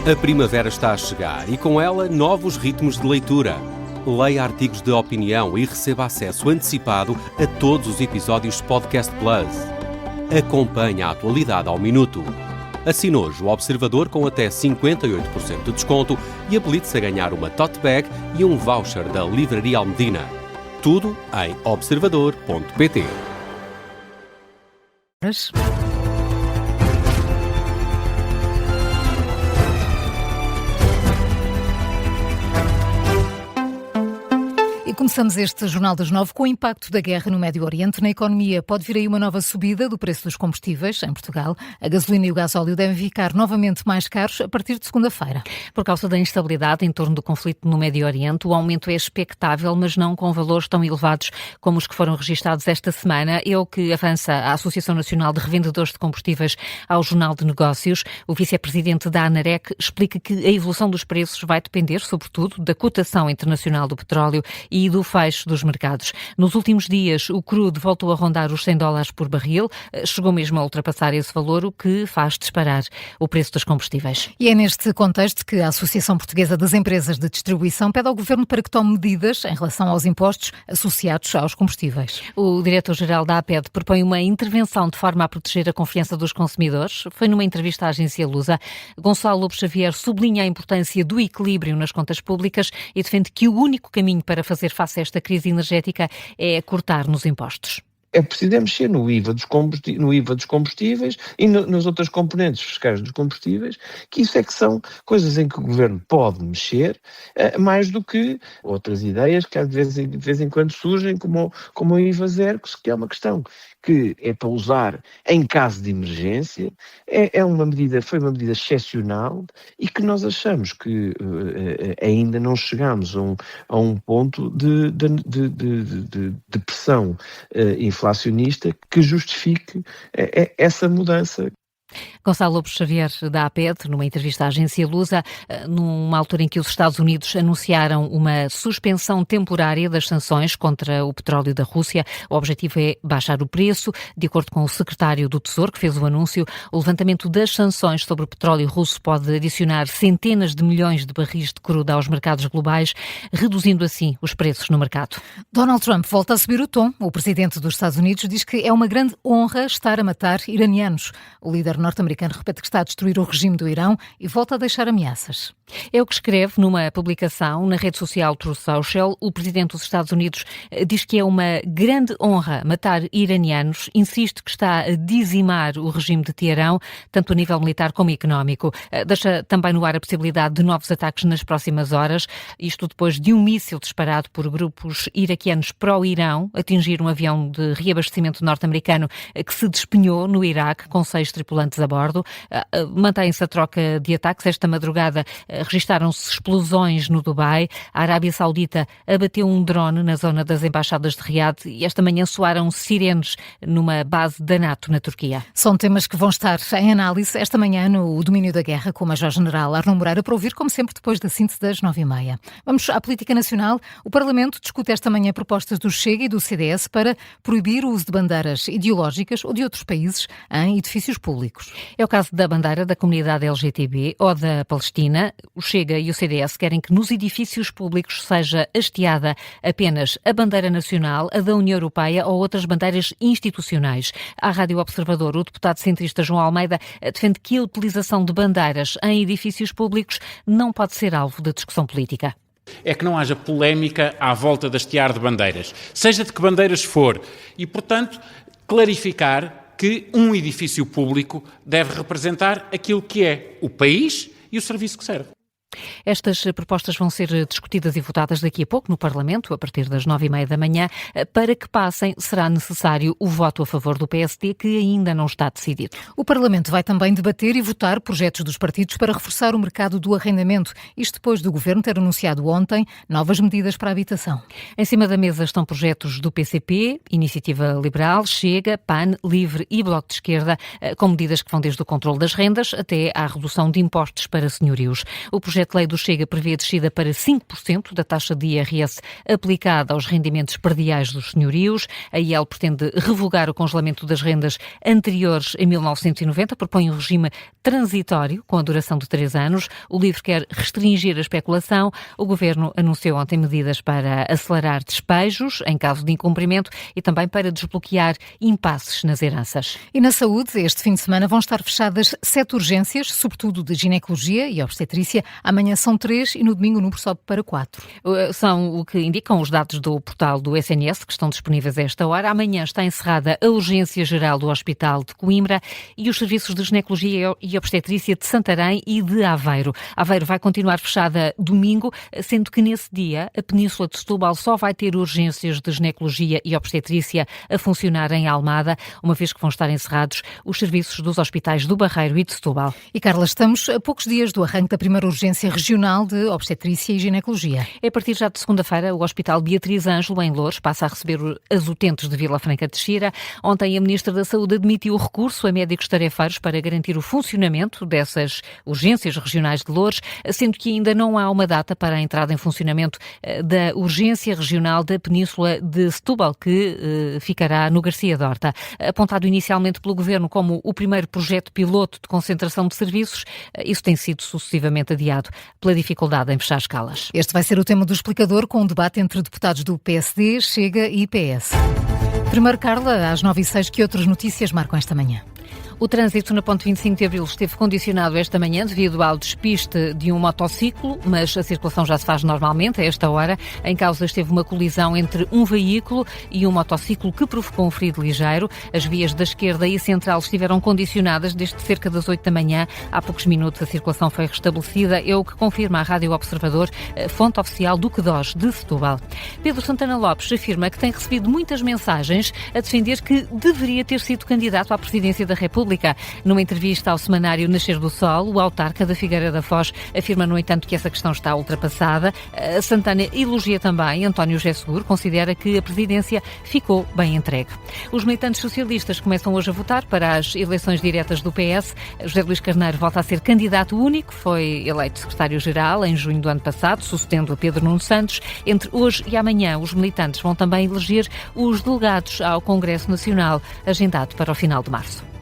A primavera está a chegar e com ela novos ritmos de leitura. Leia artigos de opinião e receba acesso antecipado a todos os episódios de Podcast Plus. Acompanhe a atualidade ao minuto. Assine hoje o Observador com até 58% de desconto e habilite-se a ganhar uma tote bag e um voucher da Livraria Almedina. Tudo em observador.pt. E começamos este Jornal das 9 com o impacto da guerra no Médio Oriente na economia. Pode vir aí uma nova subida do preço dos combustíveis em Portugal. A gasolina e o gasóleo devem ficar novamente mais caros a partir de segunda-feira. Por causa da instabilidade em torno do conflito no Médio Oriente, o aumento é expectável, mas não com valores tão elevados como os que foram registados esta semana. É o que avança a Associação Nacional de Revendedores de Combustíveis ao Jornal de Negócios. O vice-presidente da ANAREC explica que a evolução dos preços vai depender, sobretudo, da cotação internacional do petróleo e do fecho dos mercados. Nos últimos dias, o crudo voltou a rondar os $100 por barril, chegou mesmo a ultrapassar esse valor, o que faz disparar o preço dos combustíveis. E é neste contexto que a Associação Portuguesa das Empresas de Distribuição pede ao Governo para que tome medidas em relação aos impostos associados aos combustíveis. O diretor-geral da APED propõe uma intervenção de forma a proteger a confiança dos consumidores. Foi numa entrevista à agência Lusa. Gonçalo Lopes Xavier sublinha a importância do equilíbrio nas contas públicas e defende que o único caminho para fazer face a esta crise energética é cortar nos impostos. É preciso mexer no IVA dos combustíveis e nas outras componentes fiscais dos combustíveis, que isso é que são coisas em que o Governo pode mexer, mais do que outras ideias que de vez em quando surgem, como o IVA zero, que é uma questão que é para usar em caso de emergência, foi uma medida excepcional e que nós achamos que ainda não chegamos a um ponto de pressão inflacionista que justifique essa mudança. Gonçalo Lopes Xavier, da APED, numa entrevista à agência Lusa, numa altura em que os Estados Unidos anunciaram uma suspensão temporária das sanções contra o petróleo da Rússia. O objetivo é baixar o preço. De acordo com o secretário do Tesouro, que fez o anúncio, o levantamento das sanções sobre o petróleo russo pode adicionar centenas de milhões de barris de crudo aos mercados globais, reduzindo assim os preços no mercado. Donald Trump volta a subir o tom. O presidente dos Estados Unidos diz que é uma grande honra estar a matar iranianos. O líder norte-americano repete que está a destruir o regime do Irão e volta a deixar ameaças. É o que escreve numa publicação na rede social Truth Social. O presidente dos Estados Unidos diz que é uma grande honra matar iranianos, insiste que está a dizimar o regime de Teherão, tanto a nível militar como económico. Deixa também no ar a possibilidade de novos ataques nas próximas horas, isto depois de um míssil disparado por grupos iraquianos pró-Irão atingir um avião de reabastecimento norte-americano que se despenhou no Iraque com 6 tripulantes a bordo. Mantém-se a troca de ataques. Esta madrugada registaram-se explosões no Dubai. A Arábia Saudita abateu um drone na zona das embaixadas de Riad e esta manhã soaram sirenes numa base da NATO na Turquia. São temas que vão estar em análise esta manhã no Domínio da Guerra com o Major-General Arnaud Moreira, para ouvir, como sempre, depois da síntese das 9h30. Vamos à política nacional. O Parlamento discute esta manhã propostas do Chega e do CDS para proibir o uso de bandeiras ideológicas ou de outros países em edifícios públicos. É o caso da bandeira da comunidade LGTB ou da Palestina. O Chega e o CDS querem que nos edifícios públicos seja hasteada apenas a bandeira nacional, a da União Europeia ou outras bandeiras institucionais. À Rádio Observador, o deputado centrista João Almeida defende que a utilização de bandeiras em edifícios públicos não pode ser alvo de discussão política. É que não haja polémica à volta da hastear de bandeiras, seja de que bandeiras for, e, portanto, clarificar que um edifício público deve representar aquilo que é o país e o serviço que serve. Estas propostas vão ser discutidas e votadas daqui a pouco no Parlamento, a partir das 9h30 da manhã. Para que passem, será necessário o voto a favor do PSD, que ainda não está decidido. O Parlamento vai também debater e votar projetos dos partidos para reforçar o mercado do arrendamento. Isto depois do Governo ter anunciado ontem novas medidas para a habitação. Em cima da mesa estão projetos do PCP, Iniciativa Liberal, Chega, PAN, Livre e Bloco de Esquerda, com medidas que vão desde o controle das rendas até à redução de impostos para senhorios. O projeto projeto-lei do Chega prevê a descida para 5% da taxa de IRS aplicada aos rendimentos perdiais dos senhorios. A IEL pretende revogar o congelamento das rendas anteriores a 1990, propõe um regime transitório com a duração de 3 anos. O LIVRE quer restringir a especulação. O Governo anunciou ontem medidas para acelerar despejos em caso de incumprimento e também para desbloquear impasses nas heranças. E na saúde, este fim de semana vão estar fechadas 7 urgências, sobretudo de ginecologia e obstetrícia. Amanhã são 3 e no domingo o número sobe para 4. São o que indicam os dados do portal do SNS, que estão disponíveis a esta hora. Amanhã está encerrada a Urgência Geral do Hospital de Coimbra e os serviços de ginecologia e obstetrícia de Santarém e de Aveiro. Aveiro vai continuar fechada domingo, sendo que nesse dia a Península de Setúbal só vai ter urgências de ginecologia e obstetrícia a funcionar em Almada, uma vez que vão estar encerrados os serviços dos hospitais do Barreiro e de Setúbal. E Carla, estamos a poucos dias do arranque da primeira urgência regional de obstetrícia e ginecologia. A partir já de segunda-feira, o Hospital Beatriz Ângelo, em Loures, passa a receber as utentes de Vila Franca de Xira. Ontem a Ministra da Saúde admitiu o recurso a médicos tarefeiros para garantir o funcionamento dessas urgências regionais de Loures, sendo que ainda não há uma data para a entrada em funcionamento da urgência regional da Península de Setúbal, que ficará no Garcia Dorta. Apontado inicialmente pelo Governo como o primeiro projeto piloto de concentração de serviços, isso tem sido sucessivamente adiado pela dificuldade em fechar escalas. Este vai ser o tema do Explicador, com um debate entre deputados do PSD, Chega e PS. Primeiro, Carla, às 9h06, que outras notícias marcam esta manhã? O trânsito na Ponte 25 de Abril esteve condicionado esta manhã devido ao despiste de um motociclo, mas a circulação já se faz normalmente a esta hora. Em causa esteve uma colisão entre um veículo e um motociclo que provocou um ferido ligeiro. As vias da esquerda e central estiveram condicionadas desde cerca das 8 da manhã. Há poucos minutos a circulação foi restabelecida, é o que confirma a Rádio Observador, fonte oficial do QDOS de Setúbal. Pedro Santana Lopes afirma que tem recebido muitas mensagens a defender que deveria ter sido candidato à presidência da República. Numa entrevista ao semanário Nascer do Sol, o autarca da Figueira da Foz afirma, no entanto, que essa questão está ultrapassada. Santana elogia também António José Seguro, considera que a presidência ficou bem entregue. Os militantes socialistas começam hoje a votar para as eleições diretas do PS. José Luís Carneiro volta a ser candidato único, foi eleito secretário-geral em junho do ano passado, sucedendo a Pedro Nuno Santos. Entre hoje e amanhã, os militantes vão também eleger os delegados ao Congresso Nacional, agendado para o final de março.